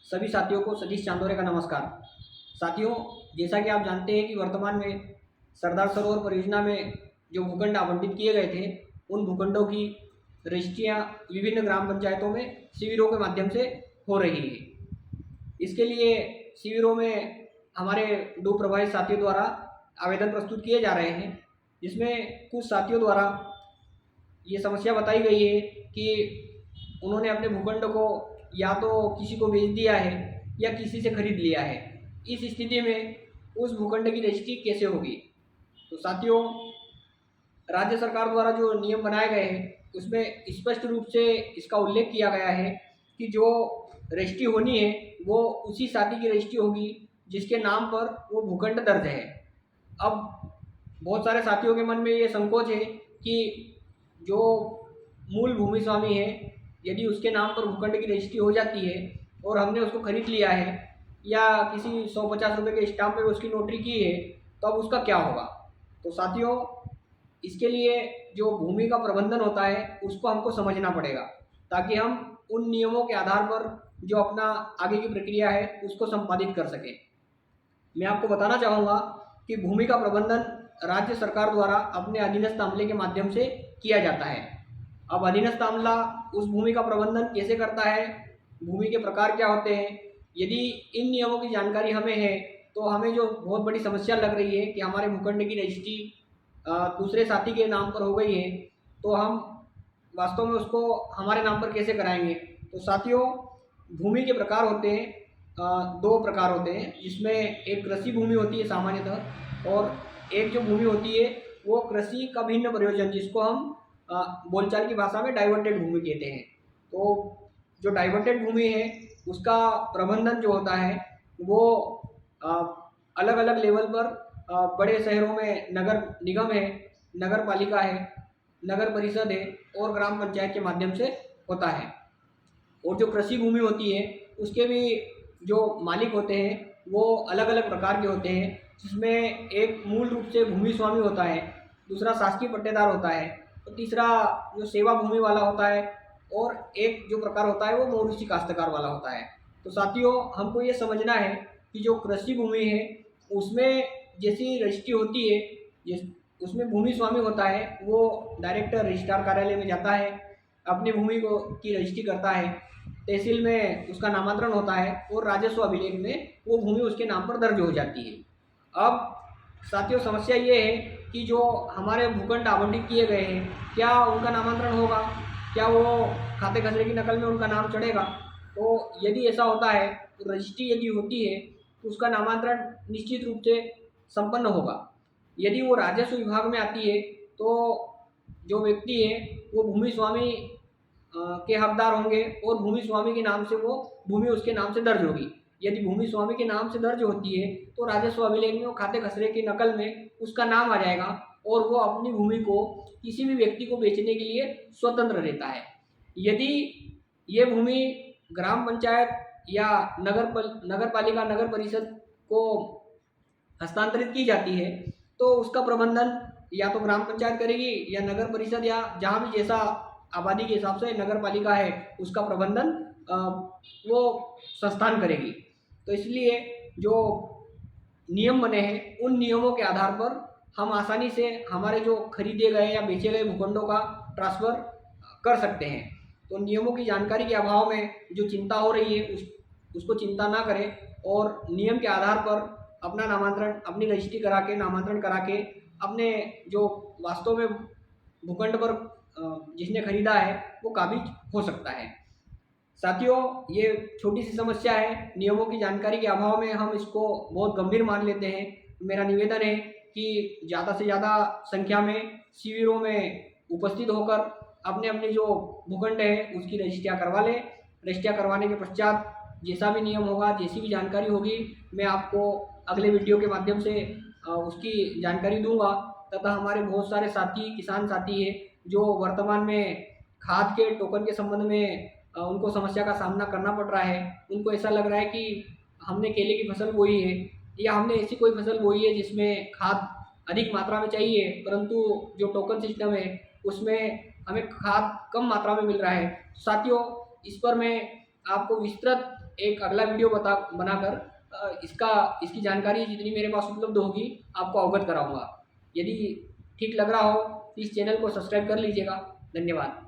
सभी साथियों को सतीश चांदोरे का नमस्कार। साथियों, जैसा कि आप जानते हैं कि वर्तमान में सरदार सरोवर परियोजना में जो भूखंड आवंटित किए गए थे, उन भूखंडों की रजिस्ट्रियाँ विभिन्न ग्राम पंचायतों में शिविरों के माध्यम से हो रही है। इसके लिए शिविरों में हमारे दो प्रभावित साथियों द्वारा आवेदन प्रस्तुत किए जा रहे हैं, जिसमें कुछ साथियों द्वारा ये समस्या बताई गई है कि उन्होंने अपने भूखंड को या तो किसी को बेच दिया है या किसी से खरीद लिया है। इस स्थिति में उस भूखंड की रजिस्ट्री कैसे होगी? तो साथियों, राज्य सरकार द्वारा जो नियम बनाए गए हैं उसमें स्पष्ट रूप से इसका उल्लेख किया गया है कि जो रजिस्ट्री होनी है वो उसी साथी की रजिस्ट्री होगी जिसके नाम पर वो भूखंड दर्ज है। अब बहुत सारे साथियों के मन में ये संकोच है कि जो मूल भूमि स्वामी है, यदि उसके नाम पर भूखंड की रजिस्ट्री हो जाती है और हमने उसको खरीद लिया है या किसी 150 रुपये के स्टाम्प पे उसकी नोटरी की है, तो अब उसका क्या होगा? तो साथियों, इसके लिए जो भूमि का प्रबंधन होता है उसको हमको समझना पड़ेगा, ताकि हम उन नियमों के आधार पर जो अपना आगे की प्रक्रिया है उसको संपादित कर सकें। मैं आपको बताना चाहूँगा कि भूमि का प्रबंधन राज्य सरकार द्वारा अपने अधीनस्थ अमले के माध्यम से किया जाता है। अब अधीनस्थ अमला उस भूमि का प्रबंधन कैसे करता है, भूमि के प्रकार क्या होते हैं, यदि इन नियमों की जानकारी हमें है तो हमें जो बहुत बड़ी समस्या लग रही है कि हमारे भूखंड की रजिस्ट्री दूसरे साथी के नाम पर हो गई है, तो हम वास्तव में उसको हमारे नाम पर कैसे कराएंगे? तो साथियों, भूमि के प्रकार होते हैं, दो प्रकार होते हैं, जिसमें एक कृषि भूमि होती है सामान्यतः, और एक जो भूमि होती है वो कृषि का भिन्न प्रयोजन, जिसको हम बोलचाल की भाषा में डाइवर्टेड भूमि कहते हैं। तो जो डाइवर्टेड भूमि है उसका प्रबंधन जो होता है वो अलग अलग लेवल पर बड़े शहरों में नगर निगम है, नगर पालिका है, नगर परिषद है और ग्राम पंचायत के माध्यम से होता है। और जो कृषि भूमि होती है उसके भी जो मालिक होते हैं वो अलग अलग प्रकार के होते हैं, जिसमें एक मूल रूप से भूमि स्वामी होता है, दूसरा शासकीय पट्टेदार होता है, और तीसरा जो सेवा भूमि वाला होता है, और एक जो प्रकार होता है वो मौरूसी काश्तकार वाला होता है। तो साथियों, हमको ये समझना है कि जो कृषि भूमि है उसमें जैसी रजिस्ट्री होती है, जिस उसमें भूमि स्वामी होता है वो डायरेक्ट रजिस्ट्रार कार्यालय में जाता है, अपनी भूमि को की रजिस्ट्री करता है, तहसील में उसका नामांतरण होता है और राजस्व अभिलेख में वो भूमि उसके नाम पर दर्ज हो जाती है। अब साथियों, समस्या ये है कि जो हमारे भूखंड आवंटित किए गए हैं, क्या उनका नामांतरण होगा? क्या वो खाते खसरे की नकल में उनका नाम चढ़ेगा? तो यदि ऐसा होता है तो रजिस्ट्री यदि होती है तो उसका नामांतरण निश्चित रूप से संपन्न होगा। यदि वो राजस्व विभाग में आती है तो जो व्यक्ति है वो भूमि स्वामी के हकदार होंगे और भूमि स्वामी के नाम से वो भूमि उसके नाम से दर्ज होगी। यदि भूमि स्वामी के नाम से दर्ज होती है तो राजस्व अभिलेख में वो खाते खसरे की नकल में उसका नाम आ जाएगा और वो अपनी भूमि को किसी भी व्यक्ति को बेचने के लिए स्वतंत्र रहता है। यदि ये भूमि ग्राम पंचायत या नगर पालिका नगर परिषद को हस्तांतरित की जाती है तो उसका प्रबंधन या तो ग्राम पंचायत करेगी या नगर परिषद, या जहाँ भी जैसा आबादी के हिसाब से नगर पालिका है उसका प्रबंधन वो संस्थान करेगी। तो इसलिए जो नियम बने हैं उन नियमों के आधार पर हम आसानी से हमारे जो खरीदे गए या बेचे गए भूखंडों का ट्रांसफ़र कर सकते हैं। तो नियमों की जानकारी के अभाव में जो चिंता हो रही है उसको चिंता ना करें और नियम के आधार पर अपना नामांतरण, अपनी रजिस्ट्री करा के, नामांतरण करा के अपने जो वास्तव में भूखंड पर जिसने खरीदा है वो काबिज हो सकता है। साथियों, ये छोटी सी समस्या है, नियमों की जानकारी के अभाव में हम इसको बहुत गंभीर मान लेते हैं। मेरा निवेदन है कि ज़्यादा से ज़्यादा संख्या में शिविरों में उपस्थित होकर अपने अपने जो भूखंड है उसकी रजिस्ट्रियाँ करवा लें। रजिस्ट्रियाँ करवाने के पश्चात जैसा भी नियम होगा, जैसी भी जानकारी होगी, मैं आपको अगले वीडियो के माध्यम से उसकी जानकारी दूंगा। तथा हमारे बहुत सारे साथी, किसान साथी हैं जो वर्तमान में खाद के टोकन के संबंध में उनको समस्या का सामना करना पड़ रहा है। उनको ऐसा लग रहा है कि हमने केले की फसल बोई है या हमने ऐसी कोई फसल बोई है जिसमें खाद अधिक मात्रा में चाहिए, परंतु जो टोकन सिस्टम है उसमें हमें खाद कम मात्रा में मिल रहा है। साथियों, इस पर मैं आपको विस्तृत एक अगला वीडियो बनाकर इसकी जानकारी जितनी मेरे पास उपलब्ध होगी आपको अवगत कराऊंगा। यदि ठीक लग रहा हो तो इस चैनल को सब्सक्राइब कर लीजिएगा। धन्यवाद।